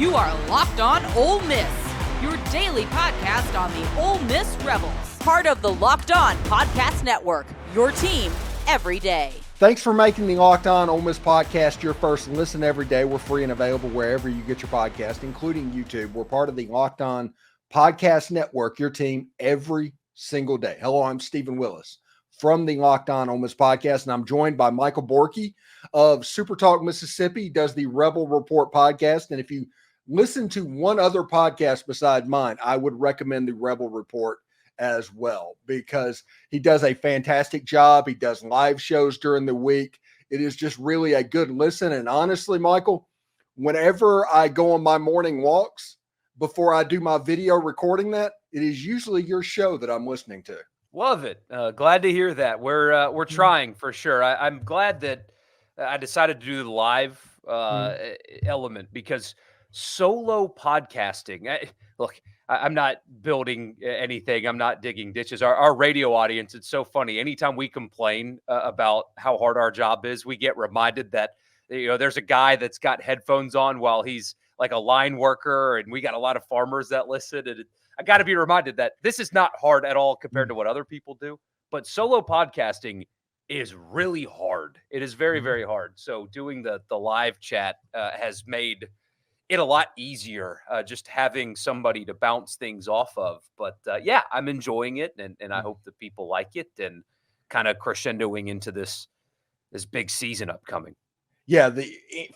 You are Locked On Ole Miss, your daily podcast on the Ole Miss Rebels. Part of the Locked On Podcast Network, your team every day. Thanks for making the Locked On Ole Miss podcast your first listen every day. We're free and available wherever you get your podcast, including YouTube. We're part of the Locked On Podcast Network, your team every single day. Hello, I'm Steven Willis from the Locked On Ole Miss podcast, and I'm joined by Michael Borkey of Supertalk Mississippi. He does the Rebel Report podcast, and if you listen to one other podcast beside mine, I would recommend the Rebel Report as well, because he does a fantastic job. He does live shows during the week. It is just really a good listen. And honestly, Michael, whenever I go on my morning walks, before I do my video recording that, it is usually your show that I'm listening to. Love it. Glad to hear that. We're trying for sure. I'm glad that I decided to do the live element, because solo podcasting, I'm not building anything. I'm not digging ditches. Our radio audience, it's so funny. Anytime we complain about how hard our job is, we get reminded that, there's a guy that's got headphones on while he's like a line worker, and we got a lot of farmers that listen. And I got to be reminded that this is not hard at all compared to what other people do. But solo podcasting is really hard. It is very, very hard. So doing the live chat has made it a lot easier, just having somebody to bounce things off of. But yeah, I'm enjoying it, and I hope that people like it, and kind of crescendoing into this big season upcoming. Yeah,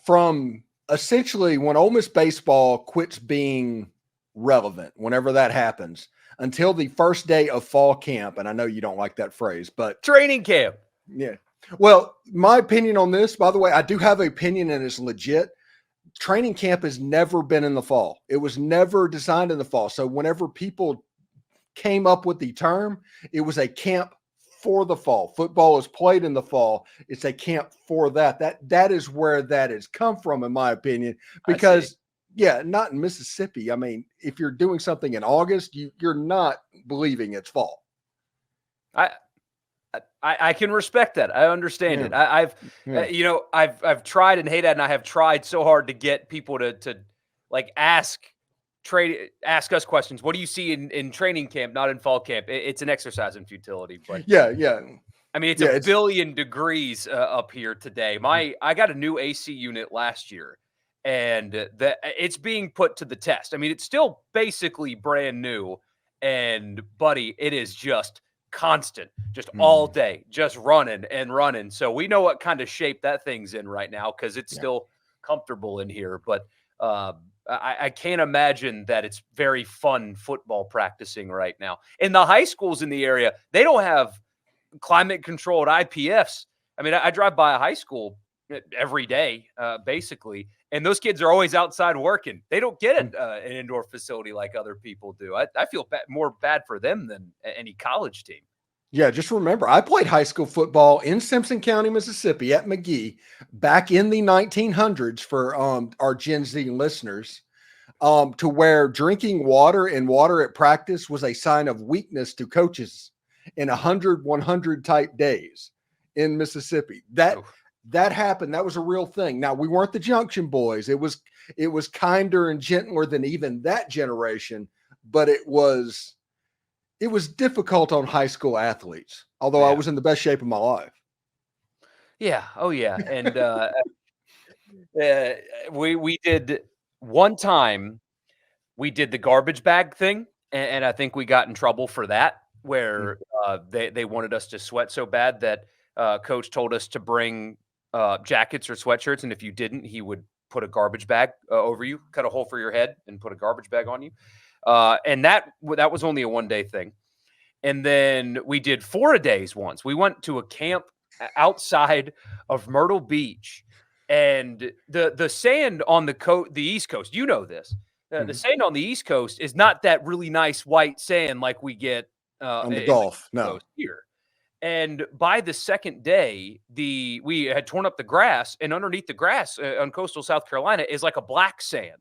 from essentially when Ole Miss baseball quits being relevant, whenever that happens, until the first day of fall camp, and I know you don't like that phrase, but training camp. Yeah. Well, my opinion on this, by the way, I do have an opinion, and it's legit. Training camp has never been in the fall. It was never designed in the fall. So whenever people came up with the term, it was a camp for the fall. Football is played in the fall. It's a camp for that. That is where that has come from, in my opinion, because not in Mississippi. I mean, if you're doing something in August, you're not believing it's fall. I can respect that. I understand it. I've tried, and Haydad and I have tried so hard to get people to like ask us questions. What do you see in training camp, not in fall camp? It's an exercise in futility. But yeah. I mean, it's a billion degrees up here today. I got a new AC unit last year, and it's being put to the test. I mean, it's still basically brand new, and buddy, it is just constant, just all day, just running. So we know what kind of shape that thing's in right now, because it's still comfortable in here. But I can't imagine that it's very fun football practicing right now. And the high schools in the area, they don't have climate-controlled IPFs. I mean, I drive by a high school every day, basically, and those kids are always outside working. They don't get an indoor facility like other people do. I feel more bad for them than any college team. Yeah, just remember, I played high school football in Simpson County, Mississippi at McGee back in the 1900s for our Gen Z listeners, to where drinking water and water at practice was a sign of weakness to coaches in 100 type days in Mississippi. That happened. That was a real thing. Now, we weren't the Junction Boys. It was kinder and gentler than even that generation, but it was difficult on high school athletes, although I was in the best shape of my life. Yeah. Oh, yeah. And we did one time, we did the garbage bag thing, and I think we got in trouble for that, where they wanted us to sweat so bad that coach told us to bring jackets or sweatshirts, and if you didn't, he would put a garbage bag over you, cut a hole for your head, and put a garbage bag on you. And that was only a one-day thing. And then we did 4-a-days once. We went to a camp outside of Myrtle Beach, and the sand on the East Coast, you know this, the sand on the East Coast is not that really nice white sand like we get on the Gulf. No, here. And by the second day, we had torn up the grass, and underneath the grass on coastal South Carolina is like a black sand.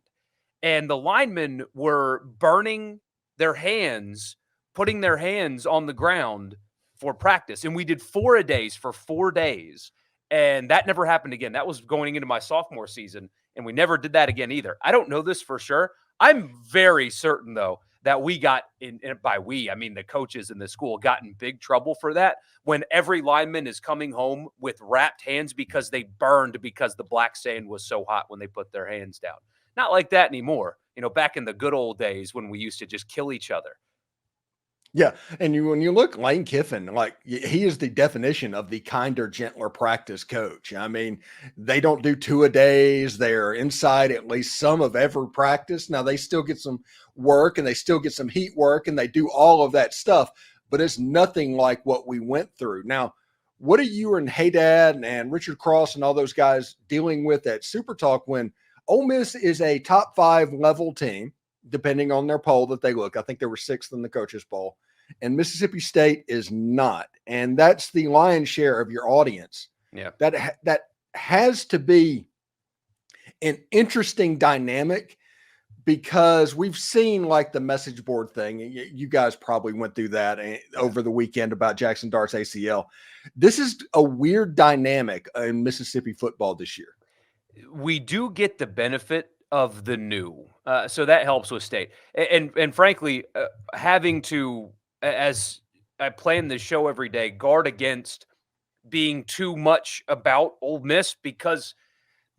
And the linemen were burning their hands, putting their hands on the ground for practice. And we did 4-a-days for 4 days. And that never happened again. That was going into my sophomore season, and we never did that again either. I don't know this for sure. I'm very certain, though, that we got in, and by we, I mean the coaches in the school, got in big trouble for that when every lineman is coming home with wrapped hands because they burned because the black sand was so hot when they put their hands down. Not like that anymore. Back in the good old days when we used to just kill each other. Yeah, and when you look, Lane Kiffin, like he is the definition of the kinder, gentler practice coach. I mean, they don't do two-a-days. They're inside at least some of every practice. Now they still get some work and they still get some heat work and they do all of that stuff, but it's nothing like what we went through. Now, what are you and Haydad and Richard Cross and all those guys dealing with at Supertalk when Ole Miss is a top 5 level team? Depending on their poll that they look, I think they were 6th in the coaches poll, and Mississippi State is not. And that's the lion's share of your audience. Yeah. That has to be an interesting dynamic because we've seen like the message board thing. You guys probably went through that over the weekend about Jackson Dart's ACL. This is a weird dynamic in Mississippi football this year. We do get the benefit of the new. So that helps with State. And frankly, having to, as I plan the show every day, guard against being too much about Ole Miss because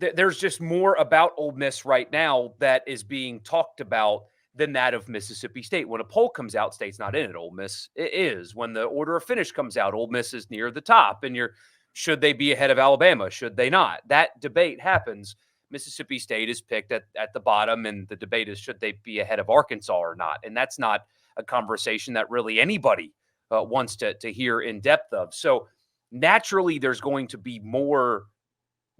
there's just more about Ole Miss right now that is being talked about than that of Mississippi State. When a poll comes out, State's not in it. Ole Miss is. When the order of finish comes out, Ole Miss is near the top. And should they be ahead of Alabama? Should they not? That debate happens. Mississippi State is picked at the bottom, and the debate is should they be ahead of Arkansas or not? And that's not a conversation that really anybody wants to hear in depth of. So naturally, there's going to be more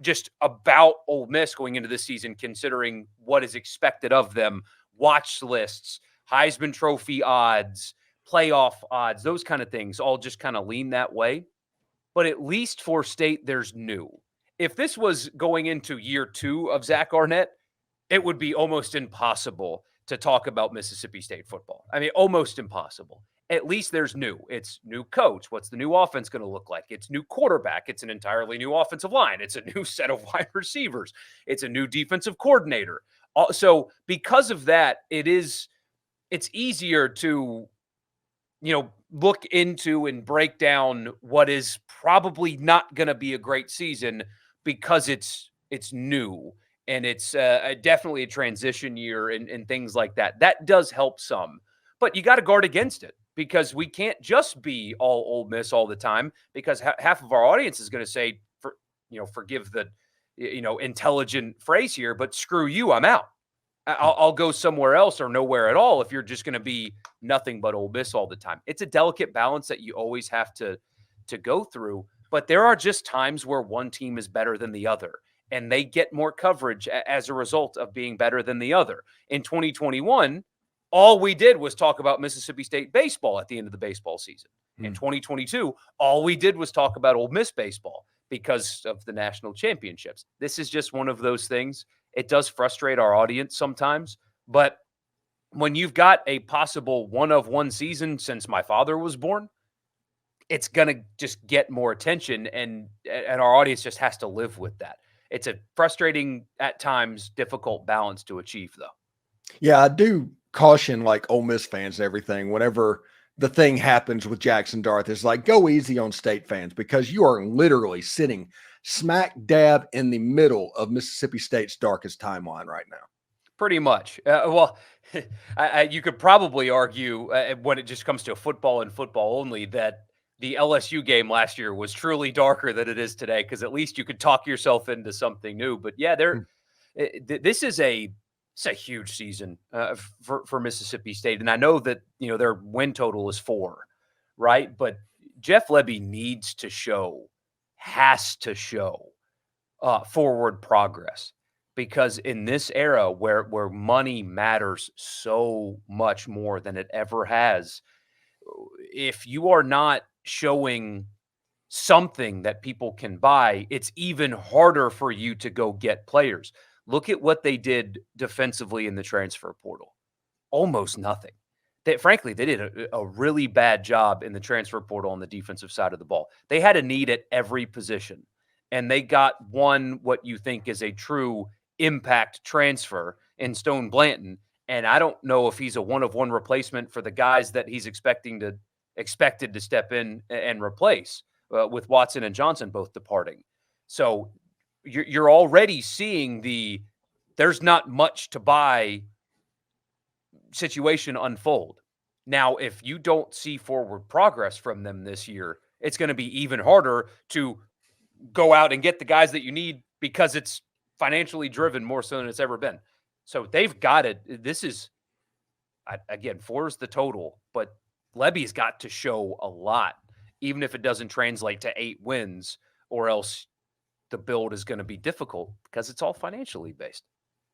just about Ole Miss going into this season, considering what is expected of them, watch lists, Heisman Trophy odds, playoff odds, those kind of things all just kind of lean that way. But at least for State, there's new. If this was going into year 2 of Zach Arnett, it would be almost impossible to talk about Mississippi State football. I mean, almost impossible. At least there's new. It's new coach. What's the new offense going to look like? It's new quarterback. It's an entirely new offensive line. It's a new set of wide receivers. It's a new defensive coordinator. So because of that, it's easier to, look into and break down what is probably not going to be a great season because it's new and it's definitely a transition year and things like that. That does help some, but you got to guard against it because we can't just be all Ole Miss all the time because half of our audience is going to say, forgive the, intelligent phrase here, but screw you, I'm out. I'll go somewhere else or nowhere at all if you're just going to be nothing but Ole Miss all the time. It's a delicate balance that you always have to go through. But there are just times where one team is better than the other, and they get more coverage as a result of being better than the other. In 2021, all we did was talk about Mississippi State baseball at the end of the baseball season. In 2022, all we did was talk about Ole Miss baseball because of the national championships. This is just one of those things. It does frustrate our audience sometimes, but when you've got a possible one-of-one season since my father was born, it's going to just get more attention, and our audience just has to live with that. It's a frustrating, at times, difficult balance to achieve, though. Yeah, I do caution like Ole Miss fans and everything whenever the thing happens with Jackson Dart. It's like, go easy on State fans because you are literally sitting smack dab in the middle of Mississippi State's darkest timeline right now. Pretty much. You could probably argue when it just comes to football and football only that the LSU game last year was truly darker than it is today because at least you could talk yourself into something new. But yeah, this is a huge season for Mississippi State. And I know that, their win total is 4, right? But Jeff Lebby has to show forward progress because in this era where money matters so much more than it ever has, if you are not showing something that people can buy, it's even harder for you to go get players. Look at what they did defensively in the transfer portal. Almost nothing. Frankly, they did a really bad job in the transfer portal on the defensive side of the ball. They had a need at every position, and they got what you think is a true impact transfer in Stone Blanton. And I don't know if he's a one-of-one replacement for the guys that he's expected to step in and replace, with Watson and Johnson both departing. So you're already seeing there's not much to buy situation unfold. Now, if you don't see forward progress from them this year, it's going to be even harder to go out and get the guys that you need, because it's financially driven more so than it's ever been. So they've got it. This is, again, 4 is the total, but Lebby's got to show a lot, even if it doesn't translate to 8 wins, or else the build is going to be difficult because it's all financially based.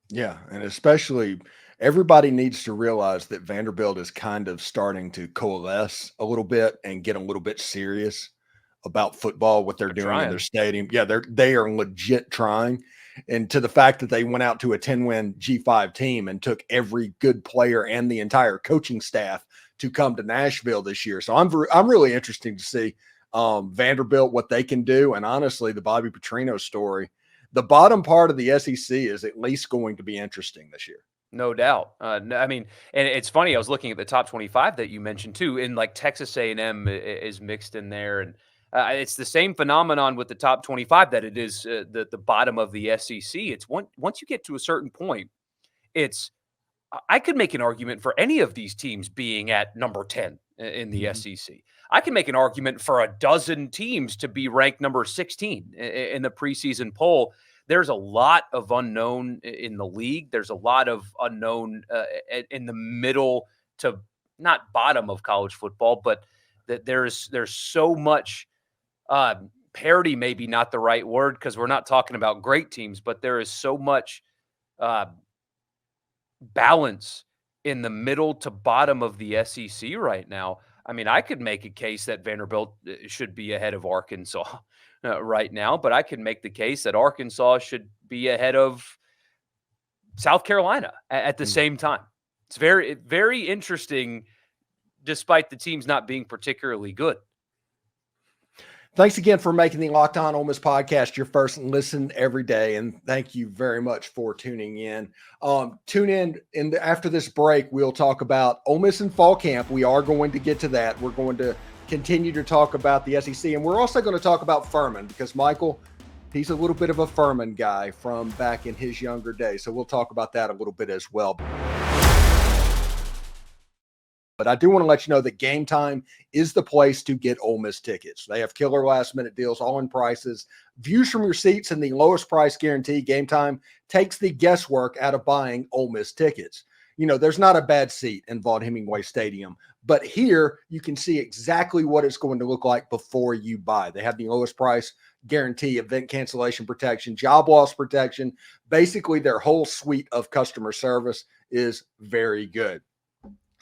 Yeah, and especially everybody needs to realize that Vanderbilt is kind of starting to coalesce a little bit and get a little bit serious about football, what they're doing in their stadium. Yeah, they are legit trying. And to the fact that they went out to a 10-win G5 team and took every good player and the entire coaching staff to come to Nashville this year. So I'm really interested to see Vanderbilt, what they can do. And honestly, the Bobby Petrino story, the bottom part of the SEC is at least going to be interesting this year. No doubt. I mean, and it's funny, I was looking at the top 25 that you mentioned too, and like Texas A&M is mixed in there. And it's the same phenomenon with the top 25 that it is the bottom of the SEC. It's once you get to a certain point, I could make an argument for any of these teams being at number 10 in the SEC. I can make an argument for a dozen teams to be ranked number 16 in the preseason poll. There's a lot of unknown in the league. There's a lot of unknown in the middle to not bottom of college football, but that there's so much parity, maybe not the right word, because we're not talking about great teams, but there is so much balance in the middle to bottom of the SEC right now. I mean, I could make a case that Vanderbilt should be ahead of Arkansas right now, but I can make the case that Arkansas should be ahead of South Carolina at the same time. It's very, very interesting, despite the teams not being particularly good. Thanks again for making the Locked On Ole Miss podcast your first listen every day, and thank you very much for tuning in. Tune in after this break. We'll talk about Ole Miss in fall camp. We are going to get to that. We're going to continue to talk about the SEC, and we're also going to talk about Furman, because Michael, he's a little bit of a Furman guy from back in his younger days. So we'll talk about that a little bit as well. But I do want to let you know that GameTime is the place to get Ole Miss tickets. They have killer last-minute deals, all in prices, views from your seats, and the lowest price guarantee. GameTime takes the guesswork out of buying Ole Miss tickets. You know, there's not a bad seat in Vaught-Hemingway Stadium, but here you can see exactly what it's going to look like before you buy. They have the lowest price guarantee, event cancellation protection, job loss protection. Basically, their whole suite of customer service is very good.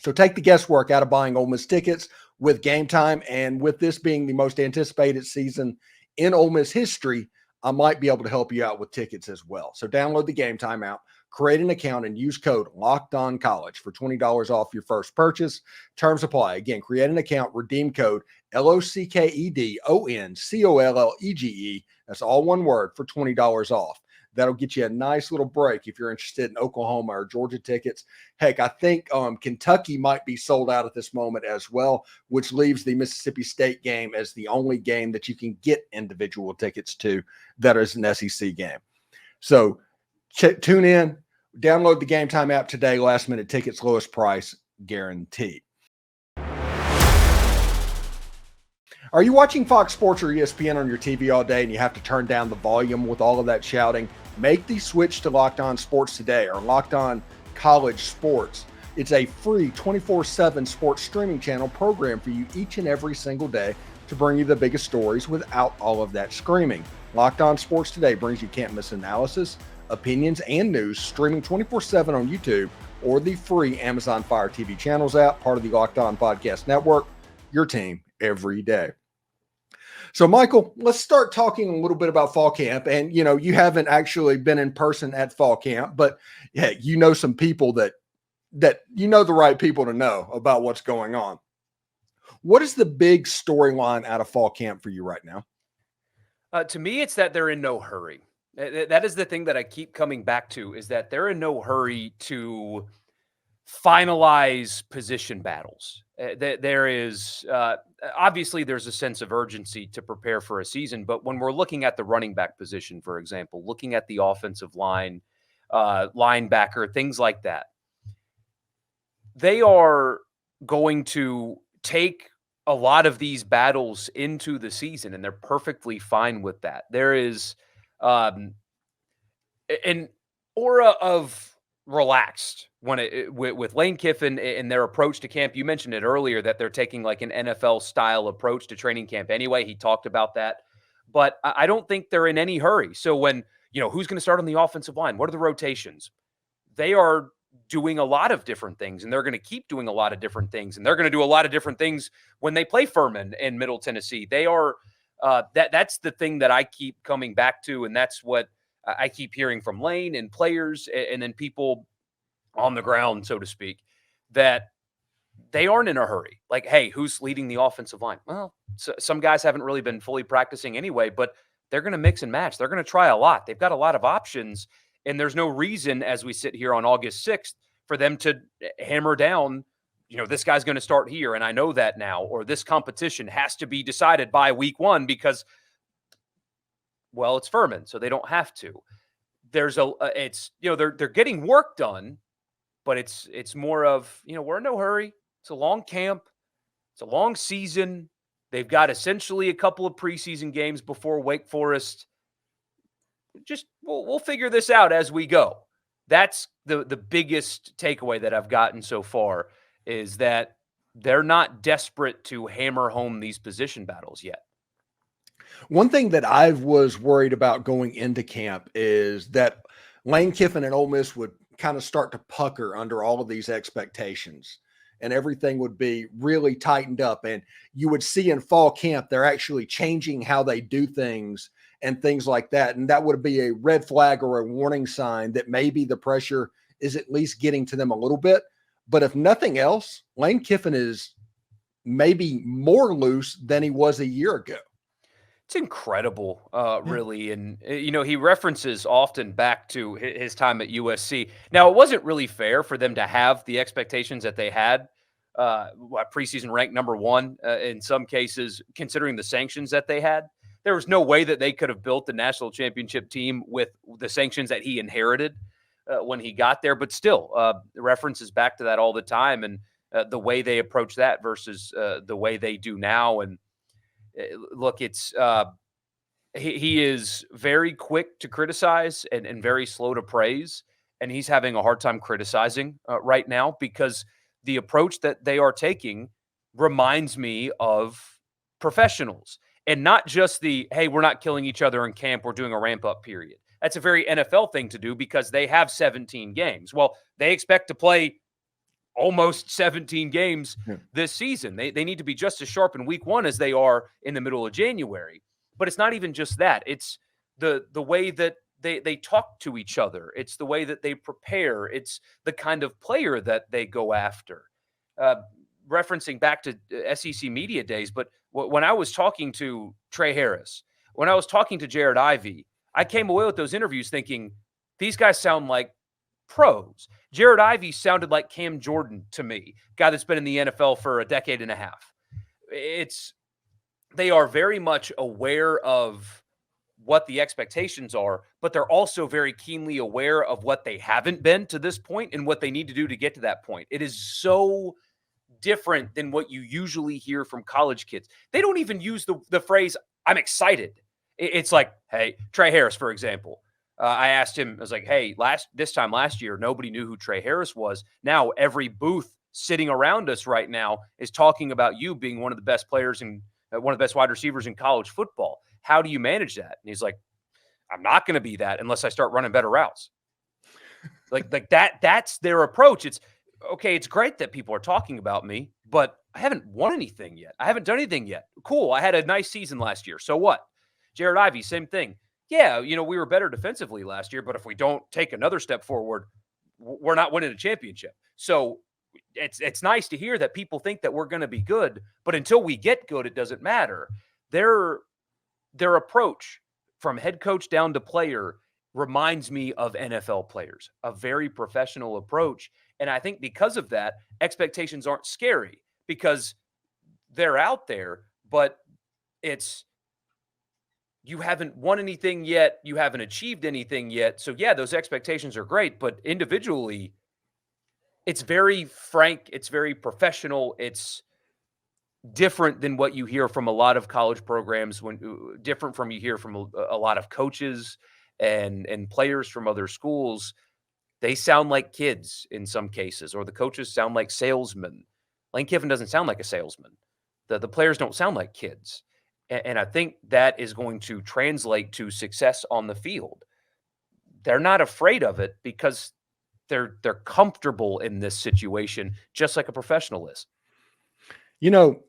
So take the guesswork out of buying Ole Miss tickets with GameTime. And with this being the most anticipated season in Ole Miss history, I might be able to help you out with tickets as well. So download the GameTime app, create an account, and use code LOCKEDONCollege for $20 off your first purchase. Terms apply. Again, create an account, redeem code LOCKEDONCOLLEGE. That's all one word, for $20 off. That'll get you a nice little break if you're interested in Oklahoma or Georgia tickets. Heck, I think Kentucky might be sold out at this moment as well, which leaves the Mississippi State game as the only game that you can get individual tickets to that is an SEC game. So tune in, download the GameTime app today. Last-minute tickets, lowest price guaranteed. Are you watching Fox Sports or ESPN on your TV all day and you have to turn down the volume with all of that shouting? Make the switch to Locked On Sports today, or Locked On College Sports. It's a free 24/7 sports streaming channel program for you each and every single day to bring you the biggest stories without all of that screaming. Locked On Sports Today brings you can't-miss analysis, opinions, and news, streaming 24/7 on YouTube or the free Amazon Fire TV channels app, part of the Locked On Podcast Network, your team every day. So, Michael, let's start talking a little bit about fall camp. And, you know, you haven't actually been in person at fall camp, but yeah, you know some people that you know the right people to know about what's going on. What is the big storyline out of fall camp for you right now? To me, it's that they're in no hurry. That is the thing that I keep coming back to, is that they're in no hurry to finalize position battles. There is obviously there's a sense of urgency to prepare for a season, but when we're looking at the running back position, for example, looking at the offensive line, linebacker, things like that, they are going to take a lot of these battles into the season, and they're perfectly fine with that. There is an aura of relaxed when with Lane Kiffin and their approach to camp. You mentioned it earlier that they're taking like an NFL style approach to training camp anyway. He talked about that, but I don't think they're in any hurry. So when, who's going to start on the offensive line? What are the rotations? They are doing a lot of different things, and they're going to keep doing a lot of different things, and they're going to do a lot of different things when they play Furman in Middle Tennessee. They are that's the thing that I keep coming back to, and that's what I keep hearing from Lane and players and then people on the ground, so to speak, that they aren't in a hurry. Like, hey, who's leading the offensive line? Well, some guys haven't really been fully practicing anyway, but they're going to mix and match. They're going to try a lot. They've got a lot of options, and there's no reason as we sit here on August 6th for them to hammer down, this guy's going to start here, and I know that now, or this competition has to be decided by week 1 because, well, it's Furman, so they don't have to. They're getting work done, but it's more of, we're in no hurry. It's a long camp. It's a long season. They've got essentially a couple of preseason games before Wake Forest. Just we'll figure this out as we go. That's the biggest takeaway that I've gotten so far, is that they're not desperate to hammer home these position battles yet. One thing that I was worried about going into camp is that Lane Kiffin and Ole Miss would kind of start to pucker under all of these expectations, and everything would be really tightened up. And you would see in fall camp, they're actually changing how they do things and things like that. And that would be a red flag or a warning sign that maybe the pressure is at least getting to them a little bit. But if nothing else, Lane Kiffin is maybe more loose than he was a year ago. It's incredible, really. And, he references often back to his time at USC. Now, it wasn't really fair for them to have the expectations that they had, preseason ranked number 1 in some cases, considering the sanctions that they had. There was no way that they could have built the national championship team with the sanctions that he inherited when he got there. But still, references back to that all the time, and the way they approach that versus the way they do now. And look, it's he is very quick to criticize and very slow to praise, and he's having a hard time criticizing right now, because the approach that they are taking reminds me of professionals, and not just the, hey, we're not killing each other in camp, we're doing a ramp-up period. That's a very NFL thing to do because they have 17 games. Well, they expect to play almost 17 games this season. They need to be just as sharp in week 1 as they are in the middle of January. But it's not even just that. It's the way that they talk to each other. It's the way that they prepare. It's the kind of player that they go after. Referencing back to SEC media days, but when I was talking to Trey Harris, when I was talking to Jared Ivey, I came away with those interviews thinking, these guys sound like pros. Jared Ivey sounded like Cam Jordan to me, guy that's been in the NFL for a decade and a half. They are very much aware of what the expectations are, but they're also very keenly aware of what they haven't been to this point and what they need to do to get to that point. It is so different than what you usually hear from college kids. They don't even use the phrase, I'm excited. It's like, hey, Trey Harris, for example. I asked him, I was like, hey, this time last year, nobody knew who Trey Harris was. Now every booth sitting around us right now is talking about you being one of the best players and one of the best wide receivers in college football. How do you manage that? And he's like, I'm not going to be that unless I start running better routes. like that's their approach. It's okay. It's great that people are talking about me, but I haven't won anything yet. I haven't done anything yet. Cool. I had a nice season last year. So what? Jared Ivey, same thing. Yeah, we were better defensively last year, but if we don't take another step forward, we're not winning a championship. So it's nice to hear that people think that we're going to be good, but until we get good, it doesn't matter. They're their approach from head coach down to player reminds me of NFL players, a very professional approach. And I think because of that, expectations aren't scary because they're out there, but it's you haven't won anything yet. You haven't achieved anything yet. So, yeah, those expectations are great, but individually, it's very frank. It's very professional. It's different than what you hear from a lot of college programs, different from you hear from a lot of coaches and players from other schools. They sound like kids in some cases, or the coaches sound like salesmen. Lane Kiffin doesn't sound like a salesman. The players don't sound like kids. And I think that is going to translate to success on the field. They're not afraid of it because they're comfortable in this situation, just like a professional is. You know,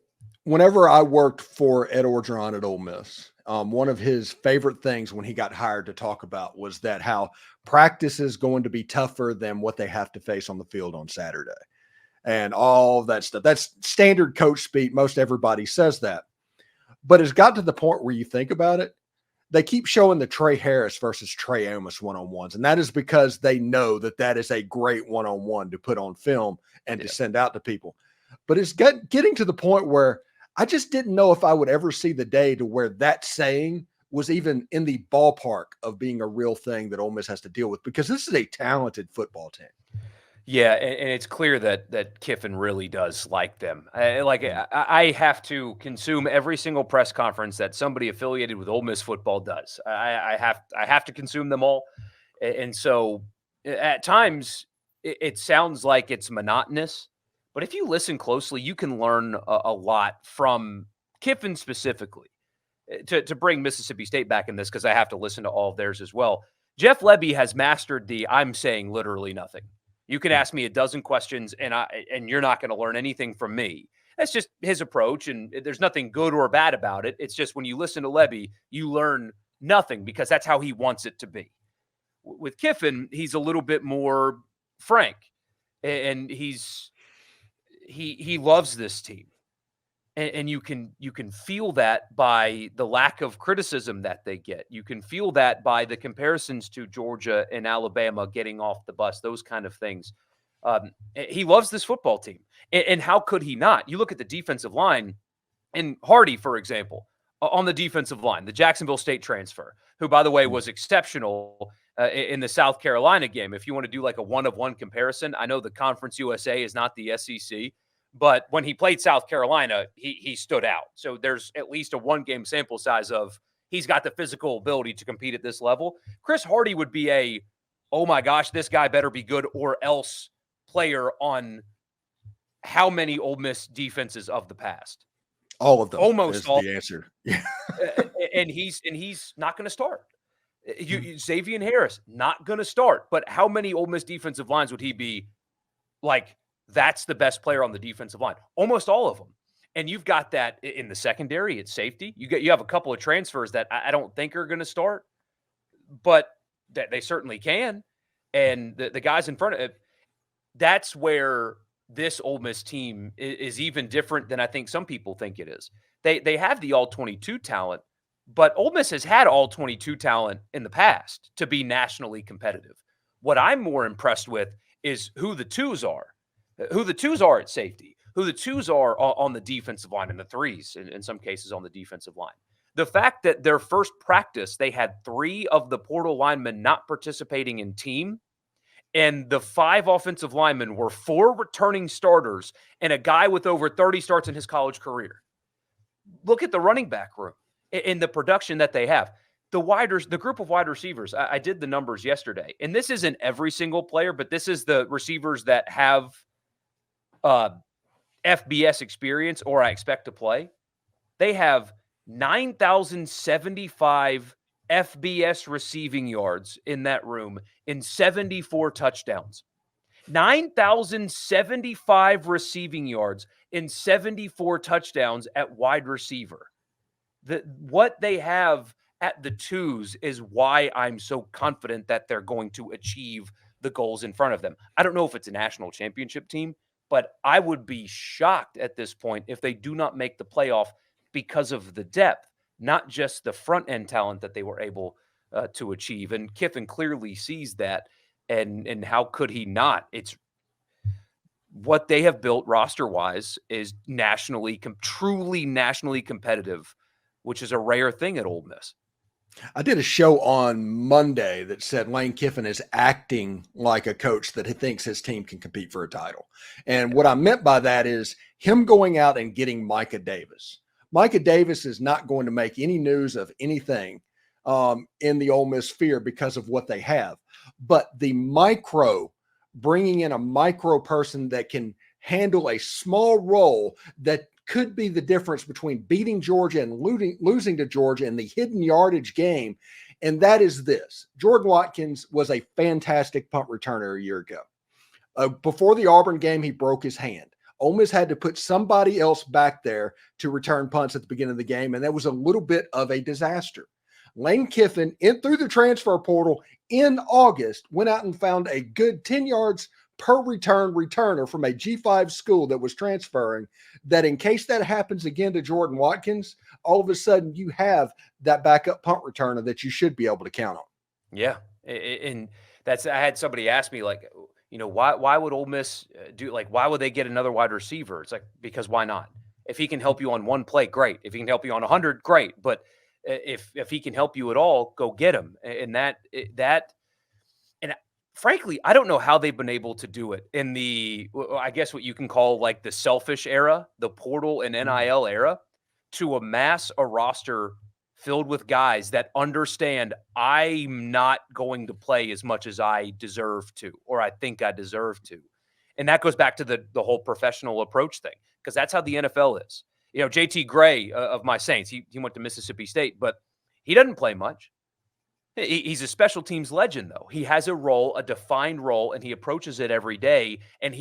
whenever I worked for Ed Orgeron at Ole Miss, one of his favorite things when he got hired to talk about was that how practice is going to be tougher than what they have to face on the field on Saturday and all that stuff. That's standard coach speak. Most everybody says that. But it's got to the point where you think about it, they keep showing the Trey Harris versus Trey Amos one-on-ones. And that is because they know that that is a great one-on-one to put on film and to send out to people. But it's getting to the point where I just didn't know if I would ever see the day to where that saying was even in the ballpark of being a real thing that Ole Miss has to deal with, because this is a talented football team. Yeah, and it's clear that Kiffin really does like them. I have to consume every single press conference that somebody affiliated with Ole Miss football does. I have to consume them all, and so at times it sounds like it's monotonous. But if you listen closely, you can learn a lot from Kiffin specifically. To bring Mississippi State back in this, because I have to listen to all of theirs as well. Jeff Lebby has mastered the I'm saying literally nothing. You can ask me a dozen questions, and you're not going to learn anything from me. That's just his approach, and there's nothing good or bad about it. It's just when you listen to Lebby, you learn nothing because that's how he wants it to be. With Kiffin, he's a little bit more frank, and he loves this team. And you can feel that by the lack of criticism that they get. You can feel that by the comparisons to Georgia and Alabama getting off the bus, those kind of things. He loves this football team. And how could he not? You look at the defensive line, and Hardy, for example, on the defensive line, the Jacksonville State transfer, who, by the way, was exceptional in the South Carolina game. If you want to do like a one-of-one comparison, I know the Conference USA is not the SEC, but when he played South Carolina, he stood out. So there's at least a one-game sample size of he's got the physical ability to compete at this level. Chris Hardy would be a, oh my gosh, this guy better be good or else player on how many Ole Miss defenses of the past? All of them. Almost all. The answer. and he's not going to start. Xavier Harris, not going to start. But how many Ole Miss defensive lines would he be like? That's the best player on the defensive line. Almost all of them. And you've got that in the secondary at safety. You have a couple of transfers that I don't think are going to start, but that they certainly can. And the guys in front of it, that's where this Ole Miss team is even different than I think some people think it is. They have the all-22 talent, but Ole Miss has had all-22 talent in the past to be nationally competitive. What I'm more impressed with is who the twos are. Who the twos are at safety, who the twos are on the defensive line, and the threes in some cases on the defensive line. The fact that their first practice, they had 3 of the portal linemen not participating in team, and the 5 offensive linemen were 4 returning starters and a guy with over 30 starts in his college career. Look at the running back room in the production that they have. The group of wide receivers, I did the numbers yesterday, and this isn't every single player, but this is the receivers that have FBS experience or I expect to play. They have 9,075 FBS receiving yards in that room in 74 touchdowns. 9,075 receiving yards in 74 touchdowns at wide receiver. What they have at the twos is why I'm so confident that they're going to achieve the goals in front of them. I don't know if it's a national championship team, but I would be shocked at this point if they do not make the playoff because of the depth. not just the front end talent that they were able to achieve. And Kiffin clearly sees that. And how could he not? It's what they have built roster wise is truly nationally competitive, which is a rare thing at Ole Miss. I did a show on Monday that said Lane Kiffin is acting like a coach that he thinks his team can compete for a title. And what I meant by that is him going out and getting Micah Davis. Micah Davis is not going to make any news of anything in the Ole Miss sphere because of what they have. But bringing in a micro person that can handle a small role that could be the difference between beating Georgia and losing to Georgia in the hidden yardage game. And that is this. Jordan Watkins was a fantastic punt returner a year ago. Before the Auburn game, he broke his hand. Ole Miss had to put somebody else back there to return punts at the beginning of the game, and that was a little bit of a disaster. Lane Kiffin, through the transfer portal in August, went out and found a good 10 yards per returner from a G5 school that was transferring, that in case that happens again to Jordan Watkins, all of a sudden you have that backup punt returner that you should be able to count on. Yeah. And I had somebody ask me, like, why would Ole Miss why would they get another wide receiver? It's like, because why not? If he can help you on one play, great. If he can help you on 100, great. But if he can help you at all, go get him. And frankly, I don't know how they've been able to do it in I guess what you can call like the selfish era, the portal and NIL era, to amass a roster filled with guys that understand I'm not going to play as much as I deserve to, or I think I deserve to. And that goes back to the whole professional approach thing, because that's how the NFL is. JT Gray of my Saints, he went to Mississippi State, but he doesn't play much. He's a special teams legend, though. He has a defined role, and he approaches it every day. And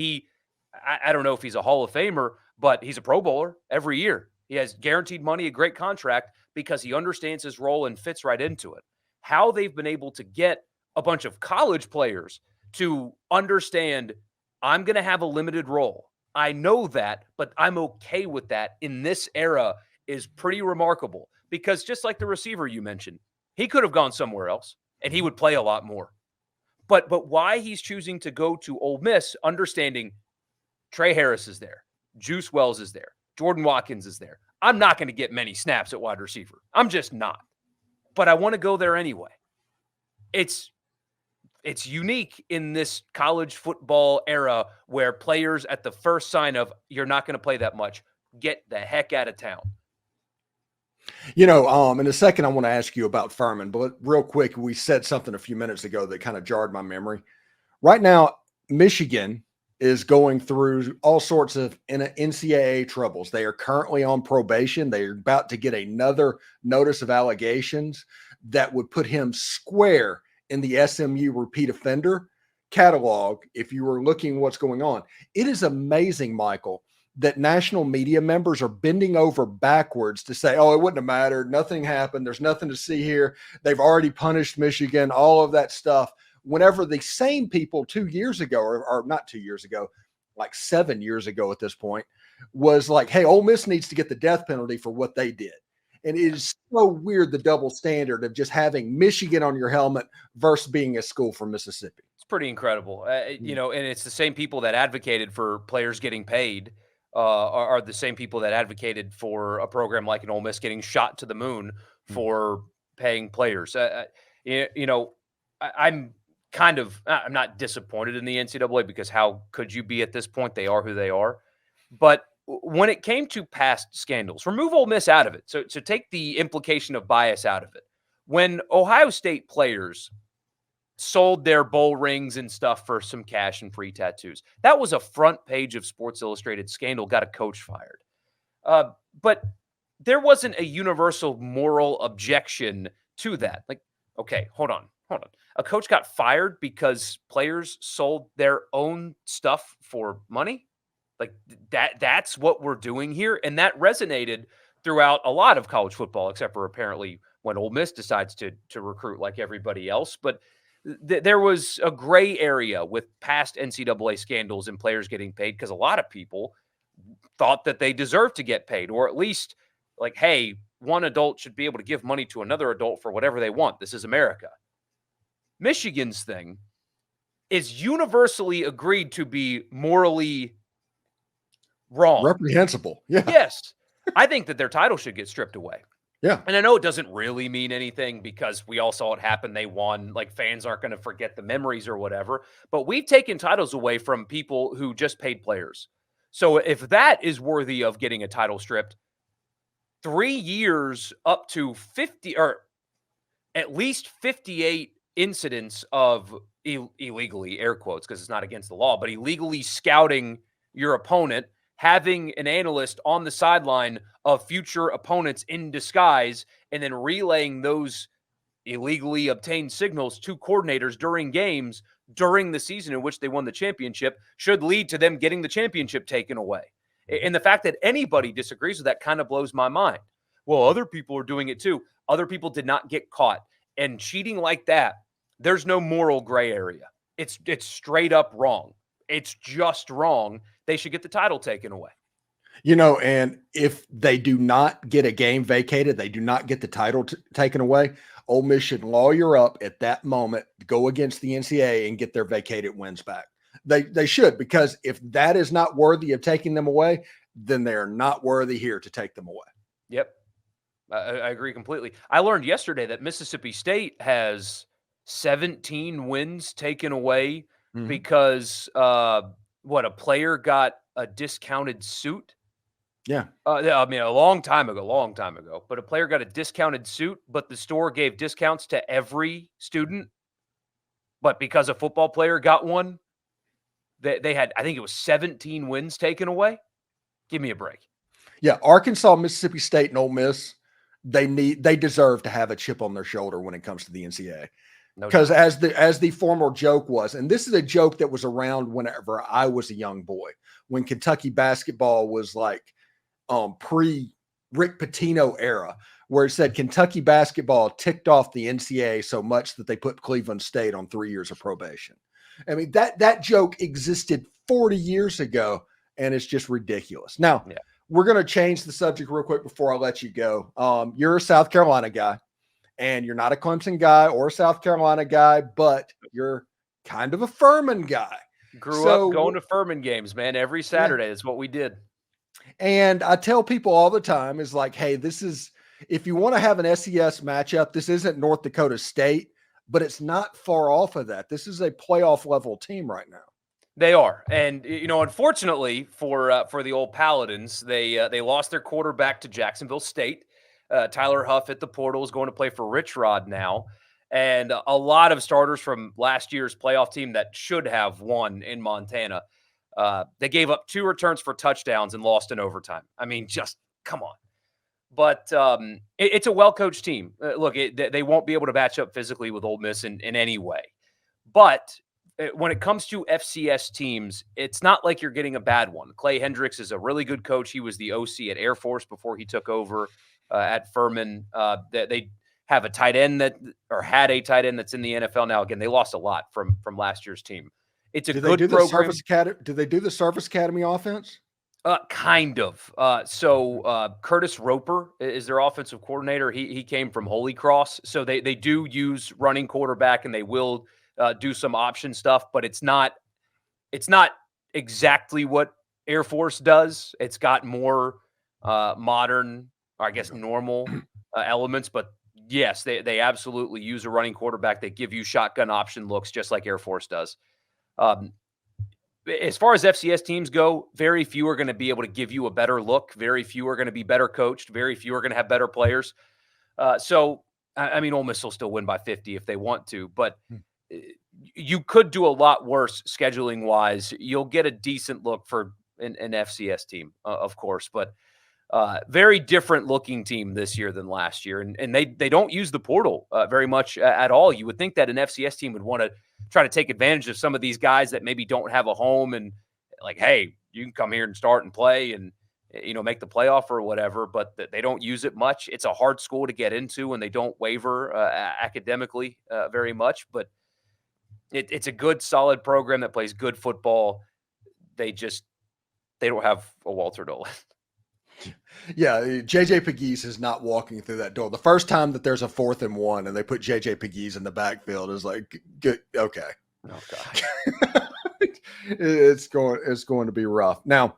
I don't know if he's a Hall of Famer, but he's a Pro Bowler every year. He has guaranteed money, a great contract, because he understands his role and fits right into it. How they've been able to get a bunch of college players to understand, I'm going to have a limited role. I know that, but I'm okay with that in this era is pretty remarkable, because just like the receiver you mentioned, he could have gone somewhere else and he would play a lot more. But why he's choosing to go to Ole Miss, understanding Trey Harris is there, Juice Wells is there, Jordan Watkins is there. I'm not going to get many snaps at wide receiver. I'm just not. But I want to go there anyway. It's unique in this college football era where players at the first sign of you're not going to play that much, get the heck out of town. In a second, I want to ask you about Furman, but real quick, we said something a few minutes ago that kind of jarred my memory. Right now, Michigan is going through all sorts of NCAA troubles. They are currently on probation. They are about to get another notice of allegations that would put him square in the SMU repeat offender catalog if you were looking what's going on. It is amazing, Michael, that national media members are bending over backwards to say, oh, it wouldn't have mattered. Nothing happened. There's nothing to see here. They've already punished Michigan, all of that stuff. Whenever the same people 2 years ago, or not 2 years ago, like 7 years ago at this point, was like, hey, Ole Miss needs to get the death penalty for what they did. And it is so weird, the double standard of just having Michigan on your helmet versus being a school from Mississippi. It's pretty incredible. And it's the same people that advocated for players getting paid are the same people that advocated for a program like an Ole Miss getting shot to the moon for paying players. I'm not disappointed in the NCAA, because how could you be at this point? They are who they are. But when it came to past scandals, remove Ole Miss out of it. So take the implication of bias out of it. When Ohio State players sold their bowl rings and stuff for some cash and free tattoos, that was a front page of Sports Illustrated scandal, got a coach fired. But there wasn't a universal moral objection to that. Like, okay, hold on. A coach got fired because players sold their own stuff for money? Like that's what we're doing here. And that resonated throughout a lot of college football, except for apparently when Ole Miss decides to recruit like everybody else. But there was a gray area with past NCAA scandals and players getting paid, because a lot of people thought that they deserved to get paid, or at least like, hey, one adult should be able to give money to another adult for whatever they want. This is America. Michigan's thing is universally agreed to be morally wrong. Reprehensible. Yeah. Yes. I think that their title should get stripped away. Yeah. And I know it doesn't really mean anything because we all saw it happen. They won. Like, fans aren't going to forget the memories or whatever. But we've taken titles away from people who just paid players. So if that is worthy of getting a title stripped, 3 years up to 50 or at least 58 incidents of illegally, air quotes, because it's not against the law, but illegally scouting your opponent, having an analyst on the sideline of future opponents in disguise, and then relaying those illegally obtained signals to coordinators during games during the season in which they won the championship should lead to them getting the championship taken away. And the fact that anybody disagrees with that kind of blows my mind. Well, other people are doing it too. Other people did not get caught. And cheating like that, there's no moral gray area. It's straight up wrong. It's just wrong. They should get the title taken away. And if they do not get a game vacated, they do not get the title taken away, Ole Miss should lawyer up at that moment, go against the NCAA and get their vacated wins back. They should, because if that is not worthy of taking them away, then they are not worthy here to take them away. Yep. I agree completely. I learned yesterday that Mississippi State has 17 wins taken away because a player got a discounted suit. Yeah. I mean, a long time ago, but a player got a discounted suit, but the store gave discounts to every student. But because a football player got one, they had, I think it was 17 wins taken away. Give me a break. Yeah. Arkansas, Mississippi State, and Ole Miss, they deserve to have a chip on their shoulder when it comes to the NCAA. Because as the former joke was, and this is a joke that was around whenever I was a young boy, when Kentucky basketball was like pre Rick Pitino era, where it said Kentucky basketball ticked off the NCAA so much that they put Cleveland State on 3 years of probation. I mean, that joke existed 40 years ago, and it's just ridiculous. Now, we're going to change the subject real quick before I let you go. You're a South Carolina guy, and you're not a Clemson guy or a South Carolina guy, but you're kind of a Furman guy. Grew up going to Furman games, man. Every Saturday. That's what we did. And I tell people all the time is like, hey, this is, if you want to have an SES matchup, this isn't North Dakota State, but it's not far off of that. This is a playoff level team right now. They are. And, unfortunately for the old Paladins, they lost their quarterback to Jacksonville State. Tyler Huff at the portal is going to play for Rich Rod now. And a lot of starters from last year's playoff team that should have won in Montana. They gave up 2 returns for touchdowns and lost in overtime. I mean, just come on. But it's a well-coached team. Look, they won't be able to match up physically with Ole Miss in any way. But when it comes to FCS teams, it's not like you're getting a bad one. Clay Hendricks is a really good coach. He was the OC at Air Force before he took over at Furman. They have a tight end had a tight end that's in the NFL now. Again, they lost a lot from last year's team. It's a good program. Do they do the Service Academy offense? Kind of. So Curtis Roper is their offensive coordinator. He came from Holy Cross. So they do use running quarterback, and they will do some option stuff, but it's not exactly what Air Force does. It's got more modern, or I guess normal elements, but yes, they absolutely use a running quarterback. They give you shotgun option looks just like Air Force does. As far as FCS teams go, very few are going to be able to give you a better look. Very few are going to be better coached. Very few are going to have better players. So, I mean, Ole Miss will still win by 50 if they want to, but you could do a lot worse scheduling-wise. You'll get a decent look for an FCS team, of course, but very different-looking team this year than last year, and they don't use the portal very much at all. You would think that an FCS team would want to try to take advantage of some of these guys that maybe don't have a home and like, hey, you can come here and start and play and, make the playoff or whatever, but they don't use it much. It's a hard school to get into, and they don't waver academically very much, but it's a good, solid program that plays good football. They don't have a Walter Dolan. Yeah, JJ Pegues is not walking through that door. The first time that there's a 4th and 1 and they put JJ Pegues in the backfield is like, good, okay. Oh God. It's going to be rough. Now,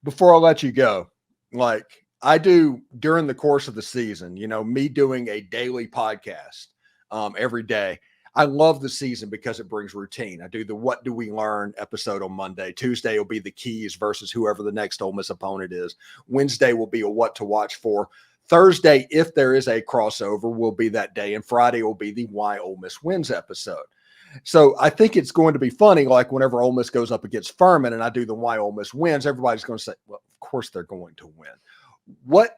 before I let you go, like I do during the course of the season, me doing a daily podcast every day. I love the season because it brings routine. I do the What Do We Learn episode on Monday. Tuesday will be the keys versus whoever the next Ole Miss opponent is. Wednesday will be a what to watch for. Thursday, if there is a crossover, will be that day. And Friday will be the Why Ole Miss Wins episode. So I think it's going to be funny, like whenever Ole Miss goes up against Furman and I do the Why Ole Miss Wins, everybody's going to say, well, of course they're going to win. What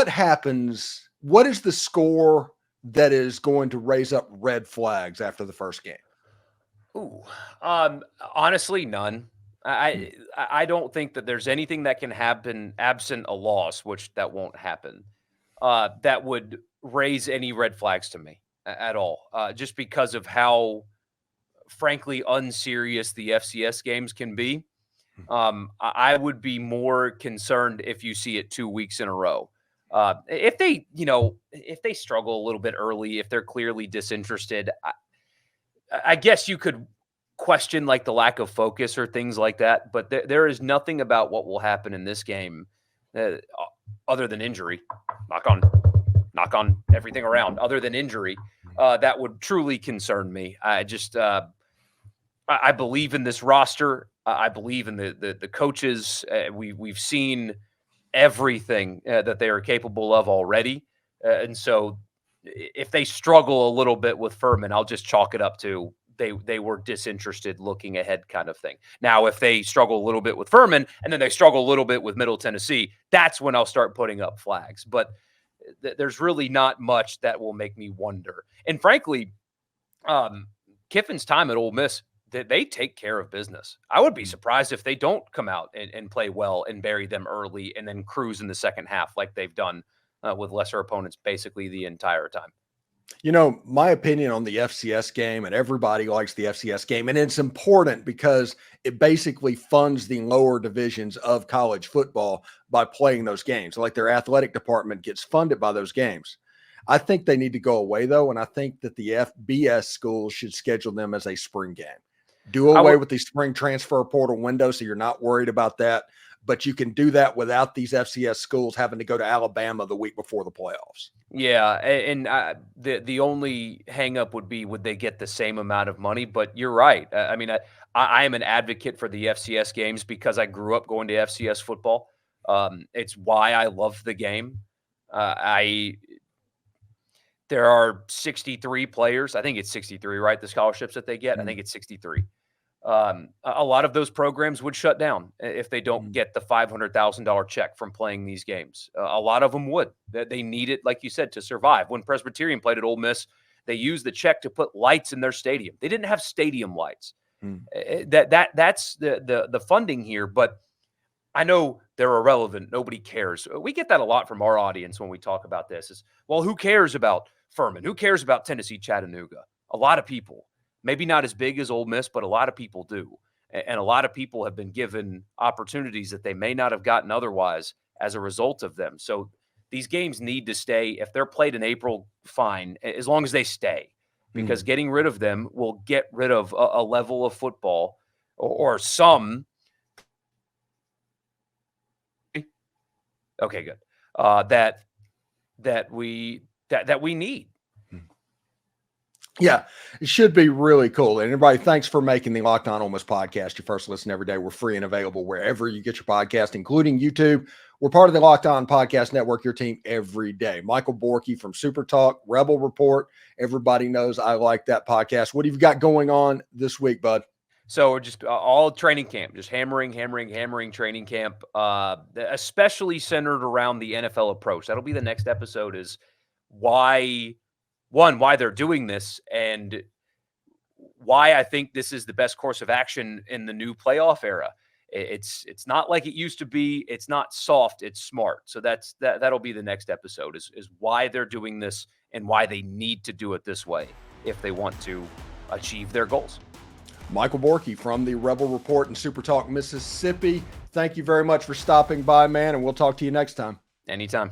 happens? What is the score that is going to raise up red flags after the first game? Ooh, honestly, none. I don't think that there's anything that can happen absent a loss, which that won't happen, that would raise any red flags to me at all, just because of how, frankly, unserious the FCS games can be. I would be more concerned if you see it 2 weeks in a row. If they struggle a little bit early, if they're clearly disinterested, I guess you could question like the lack of focus or things like that. But there is nothing about what will happen in this game other than injury. Knock on everything around other than injury that would truly concern me. I believe in this roster. I believe in the coaches. We've seen everything that they are capable of already. And so if they struggle a little bit with Furman, I'll just chalk it up to they were disinterested looking ahead kind of thing. Now, if they struggle a little bit with Furman and then they struggle a little bit with Middle Tennessee, that's when I'll start putting up flags. But there's really not much that will make me wonder. And frankly, Kiffin's time at Ole Miss, they take care of business. I would be surprised if they don't come out and play well and bury them early and then cruise in the second half like they've done with lesser opponents basically the entire time. My opinion on the FCS game, and everybody likes the FCS game, and it's important because it basically funds the lower divisions of college football by playing those games. Like their athletic department gets funded by those games. I think they need to go away, though, and I think that the FBS schools should schedule them as a spring game. Do away with the spring transfer portal window so you're not worried about that. But you can do that without these FCS schools having to go to Alabama the week before the playoffs. Yeah, and the only hang up would be, would they get the same amount of money? But you're right. I am an advocate for the FCS games because I grew up going to FCS football. It's why I love the game. There are 63 players. I think it's 63, right? The scholarships that they get. Mm-hmm. I think it's 63. A lot of those programs would shut down if they don't get the $500,000 check from playing these games. A lot of them would. They need it, like you said, to survive. When Presbyterian played at Ole Miss, they used the check to put lights in their stadium. They didn't have stadium lights. That's the funding here, but I know they're irrelevant. Nobody cares. We get that a lot from our audience when we talk about this. Is, well, who cares about Furman? Who cares about Tennessee, Chattanooga? A lot of people. Maybe not as big as Ole Miss, but a lot of people do. And a lot of people have been given opportunities that they may not have gotten otherwise as a result of them. So these games need to stay. If they're played in April, fine, as long as they stay. Because getting rid of them will get rid of a level of football or some. Okay, good. That we need. Yeah, it should be really cool. And everybody, thanks for making the Locked On Ole Miss podcast your first listen every day. We're free and available wherever you get your podcast, including YouTube. We're part of the Locked On Podcast Network, your team every day. Michael Borkey from Supertalk, Rebel Report. Everybody knows I like that podcast. What have you got going on this week, bud? So just all training camp, just hammering training camp, especially centered around the NFL approach. That'll be the next episode, is why they're doing this and why I think this is the best course of action in the new playoff era. It's not like it used to be. It's not soft. It's smart. So that'll be the next episode, is why they're doing this and why they need to do it this way if they want to achieve their goals. Michael Borkey from the Rebel Report in Supertalk, Mississippi. Thank you very much for stopping by, man, and we'll talk to you next time. Anytime.